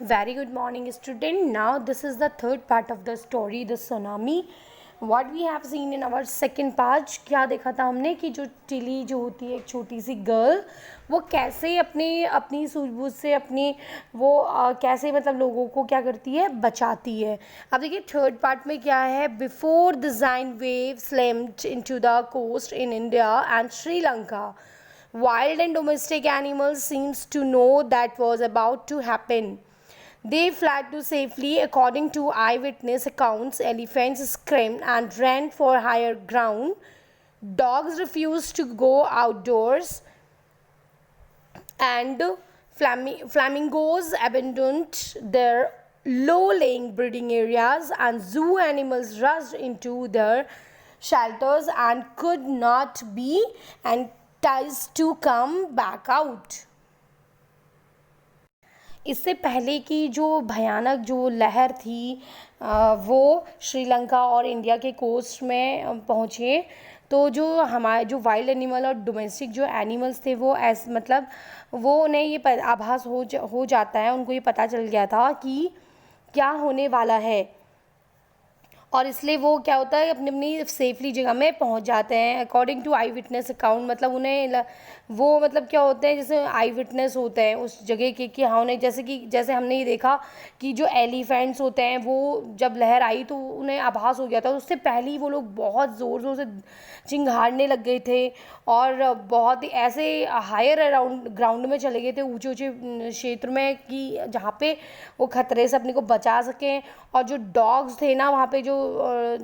Very good morning, student. Now this is the third part of the story, the tsunami. What we have seen in our second part, क्या देखा था हमने कि जो Tilly जो होती है एक छोटी सी गर्ल, वो कैसे अपनी अपनी सूझबूझ से अपनी वो कैसे मतलब लोगों को क्या करती है, बचाती है. अब देखिए थर्ड पार्ट में क्या है. Before the giant wave slammed into the coast in India and Sri Lanka, wild and domestic animals seems to know that was about to happen. They fled to safely. According to eyewitness accounts, elephants screamed and ran for higher ground. Dogs refused to go outdoors, and flamingos abandoned their low-lying breeding areas, and zoo animals rushed into their shelters and could not be enticed to come back out. इससे पहले की जो भयानक जो लहर थी वो श्रीलंका और इंडिया के कोस्ट में पहुँचे, तो जो हमारे जो वाइल्ड एनिमल और डोमेस्टिक जो एनिमल्स थे वो मतलब वो उन्हें ये आभास हो जाता है, उनको ये पता चल गया था कि क्या होने वाला है, और इसलिए वो क्या होता है अपनी अपनी सेफली जगह में पहुंच जाते हैं. According to eyewitness account, मतलब उन्हें वो मतलब क्या होते हैं जैसे आई विटनेस होते हैं उस जगह के कि हाँ उन्हें जैसे हमने ये देखा कि जो एलिफेंट्स होते हैं वो जब लहर आई तो उन्हें आभास हो गया था. उससे पहले ही वो लोग बहुत ज़ोर ज़ोर से चिंघाड़ने लग गए थे और बहुत ही ऐसे हायर अराउंड ग्राउंड में चले गए थे, ऊँचे ऊँचे क्षेत्र में, कि जहाँ पे वो खतरे से अपने को बचा सकें. और जो डॉग्स थे ना वहाँ पे जो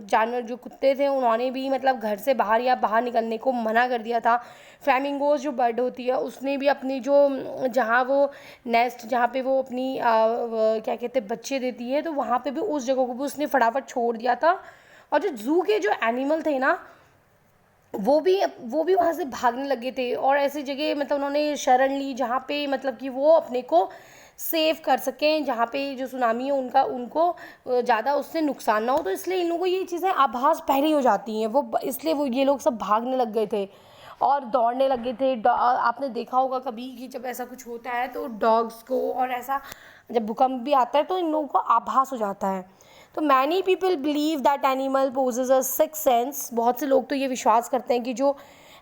जानवर जो कुत्ते थे उन्होंने भी मतलब घर से बाहर निकलने को मना कर दिया था. फ्लैमिंगोज जो बर्ड होती है उसने भी अपनी जो जहाँ वो नेस्ट जहाँ पे वो अपनी क्या कहते हैं बच्चे देती है, तो वहाँ पे भी उस जगह को भी उसने फटाफट छोड़ दिया था. और जो जू के जो एनिमल थे ना वो भी वहाँ से भागने लगे थे और ऐसी जगह मतलब उन्होंने शरण ली जहाँ पे मतलब कि वो अपने को सेव कर सकें, जहाँ पे जो सुनामी है उनको ज़्यादा उससे नुकसान ना हो. तो इसलिए इन लोगों को ये चीज़ें आभास पहले ही हो जाती हैं, वो इसलिए वो ये लोग सब भागने लग गए थे और दौड़ने लगे थे. आपने देखा होगा कभी कि जब ऐसा कुछ होता है तो डॉग्स को, और ऐसा जब भूकंप भी आता है तो इन लोगों को आभास हो जाता है. तो many people believe that animal possess a six sense. बहुत से लोग तो ये विश्वास करते हैं कि जो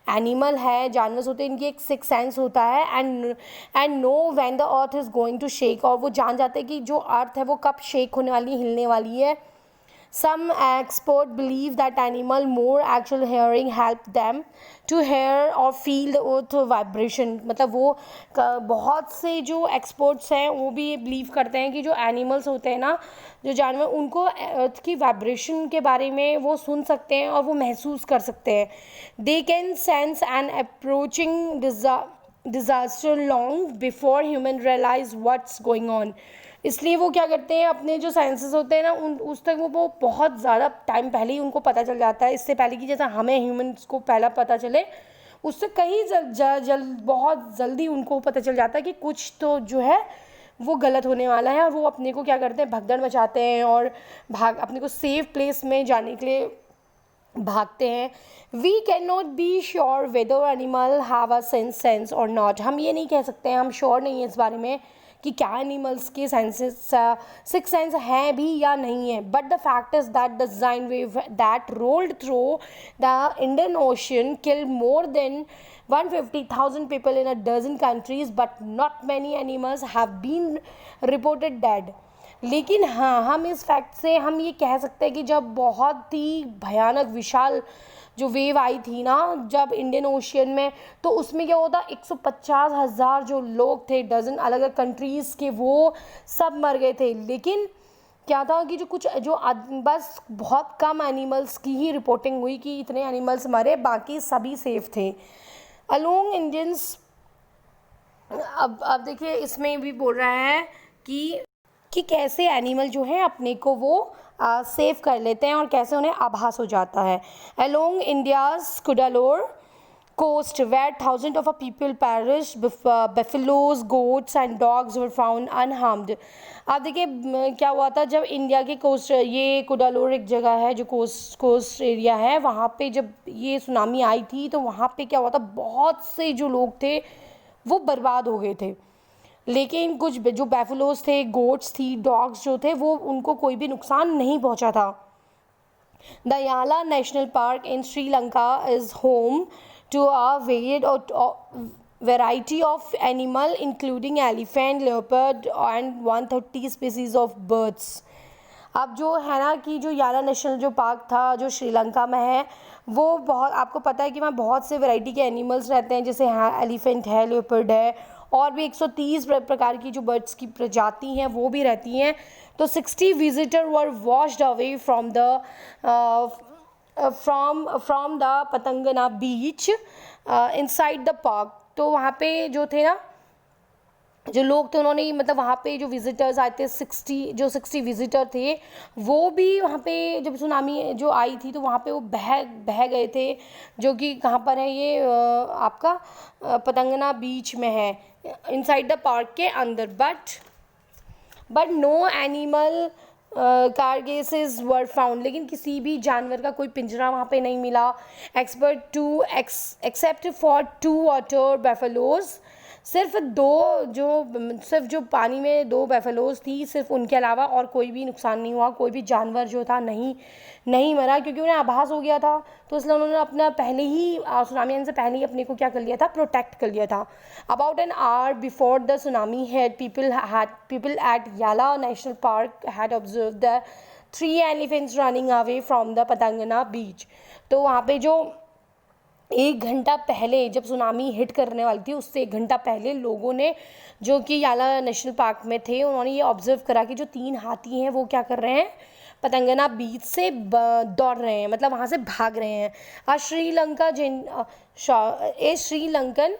एनिमल है, जानवर होते हैं, इनकी एक सिक्स सेंस होता है and know when the earth is going to shake. और वो जान जाते हैं कि जो अर्थ है वो कब शेक होने वाली, हिलने वाली है. Some experts believe that animal more actual hearing help them to hear or feel the earth vibration. मतलब वो बहुत से जो एक्सपर्ट्स हैं वो भी ये बिलीव करते हैं कि जो एनिमल्स होते हैं ना, जो जानवर, उनको अर्थ की वाइब्रेशन के बारे में वो सुन सकते हैं और वो महसूस कर सकते हैं. They can sense an approaching disaster long before human realize what's going on. इसलिए वो क्या करते हैं, अपने जो साइंसेस होते हैं ना उस तक वो बहुत ज़्यादा टाइम पहले ही उनको पता चल जाता है. इससे पहले कि जैसा हमें ह्यूमन्स को पहला पता चले, उससे कहीं बहुत जल्दी उनको पता चल जाता है कि कुछ तो जो है वो गलत होने वाला है. और वो अपने को क्या करते हैं, भगदड़ मचाते हैं और अपने को सेफ प्लेस में जाने के लिए भागते हैं. We can not be sure whether animal have a sense or not. हम ये नहीं कह सकते हैं, हम श्योर नहीं है इस बारे में कि क्या एनिमल्स के सेंसेस सिक्स सेंस हैं भी या नहीं है. But the fact is that the giant wave that rolled through the Indian ocean killed more than 150,000 people in a dozen countries, but not many animals have been reported dead. लेकिन हाँ, हम इस fact से हम ये कह सकते हैं कि जब बहुत ही भयानक विशाल जो वेव आई थी ना जब इंडियन ओशियन में, तो उसमें क्या होता, 150,000 जो लोग थे डजन अलग अलग कंट्रीज़ के, वो सब मर गए थे. लेकिन क्या था कि जो बस बहुत कम एनिमल्स की ही रिपोर्टिंग हुई कि इतने एनिमल्स मरे, बाकी सभी सेफ थे. अलोंग इंडियंस, अब देखिए इसमें भी बोल रहा है कि कैसे एनिमल जो है अपने को वो सेव कर लेते हैं और कैसे उन्हें आभास हो जाता है. Along India's Cuddalore coast where thousands of people perished, buffaloes, goats and dogs were found unharmed. आप देखिए क्या हुआ था जब इंडिया के कोस्ट, ये कुडालोर एक जगह है जो कोस्ट एरिया है, वहाँ पे जब ये सुनामी आई थी तो वहाँ पे क्या हुआ था, बहुत से जो लोग थे वो बर्बाद हो गए थे. लेकिन कुछ जो बैफलोज थे, गोट्स थी, डॉग्स जो थे, वो उनको कोई भी नुकसान नहीं पहुंचा था। The Yala national park in Sri Lanka is home to a variety of animal including elephant, leopard and 130 species of birds। अब जो है ना कि जो याला नेशनल जो पार्क था जो श्रीलंका में है, वो बहुत, आपको पता है कि वहाँ बहुत से वैरायटी के एनिमल्स रहते हैं, जैसे हाँ एलिफेंट है, लेपर्ड है, और भी 130 प्रकार की जो बर्ड्स की प्रजाति हैं वो भी रहती हैं। तो 60 visitor were washed away from the Patanangala beach inside the park. तो वहाँ पे जो थे ना, जो लोग थे, उन्होंने मतलब वहाँ पे जो विज़िटर्स आए थे 60 विज़िटर थे, वो भी वहाँ पे जब सुनामी जो आई थी तो वहाँ पे वो बह गए थे, जो कि कहाँ पर है ये आपका पतंगना बीच में है, इनसाइड द पार्क के अंदर। But no animal carcasses were found, लेकिन किसी भी जानवर का कोई पिंजरा वहाँ पे नहीं मिला। एक्सेप्ट फॉर 2 वाटर बैफलोज, सिर्फ जो पानी में 2 बैफलोज थी, सिर्फ उनके अलावा और कोई भी नुकसान नहीं हुआ, कोई भी जानवर जो था नहीं मरा, क्योंकि उन्हें आभास हो गया था। तो इसलिए उन्होंने अपना पहले ही सुनामी आने से पहले ही अपने को क्या कर लिया था, प्रोटेक्ट कर लिया था। About an hour before the tsunami hit people at Yala national park had observe the 3 elephants running away from the Patanangala beach. तो वहाँ पे जो 1 घंटा पहले जब सुनामी हिट करने वाली थी, उससे 1 घंटा पहले लोगों ने जो कि याला नेशनल पार्क में थे, उन्होंने ये ऑब्जर्व करा कि जो 3 हाथी हैं वो क्या कर रहे हैं, पतंगना बीच से दौड़ रहे हैं, मतलब वहाँ से भाग रहे हैं। Sri Lankan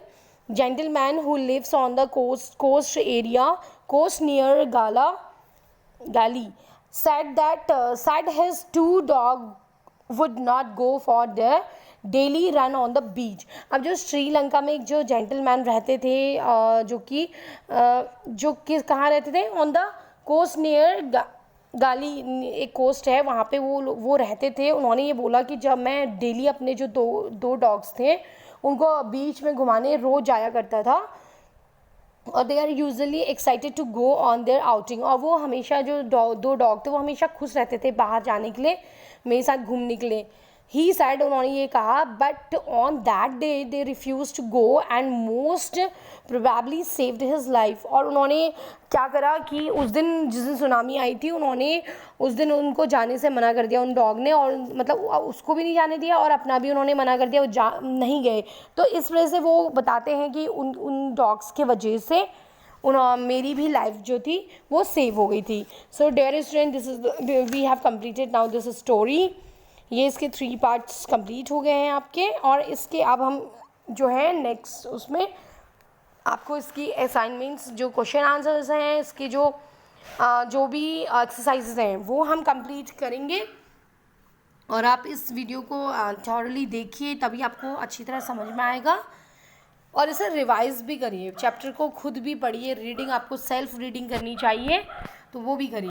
gentleman who lives on the coast near Galle said his 2 dogs would not go for their daily run on the beach. अब जो श्रीलंका में एक जो जेंटलमैन रहते थे, जो कि कहाँ रहते थे, ऑन द कोस्ट नियर गाली, एक कोस्ट है वहाँ पे वो रहते थे। उन्होंने ये बोला कि जब मैं डेली अपने जो दो डॉग्स थे उनको बीच में घुमाने रोज़ जाया करता था, और they are usually excited to go on their outing, और वो हमेशा जो 2 डॉग थे वो हमेशा खुश रहते थे बाहर जाने के लिए, मेरे साथ घूमने के लिए। ही सैड, उन्होंने ये कहा, but on that day they refuse to go and most probably saved his life. और उन्होंने क्या करा कि उस दिन जिस दिन सुनामी आई थी, उन्होंने उस दिन उनको जाने से मना कर दिया, उन डॉग ने, और मतलब उसको भी नहीं जाने दिया और अपना भी उन्होंने मना कर दिया, वो नहीं गए। तो इस वजह से वो बताते हैं कि उन डॉग्स के वजह से मेरी भी लाइफ जो थी वो सेव हो गई थी। So dear student, we have completed now this story. ये इसके 3 पार्ट्स कंप्लीट हो गए हैं आपके, और इसके अब हम जो है नेक्स्ट उसमें आपको इसकी असाइनमेंट्स, जो क्वेश्चन आंसर्स हैं, इसके जो भी एक्सरसाइजेज हैं वो हम कंप्लीट करेंगे। और आप इस वीडियो को थॉरली देखिए, तभी आपको अच्छी तरह समझ में आएगा, और इसे रिवाइज भी करिए, चैप्टर को खुद भी पढ़िए। रीडिंग आपको सेल्फ रीडिंग करनी चाहिए, तो वो भी करिए।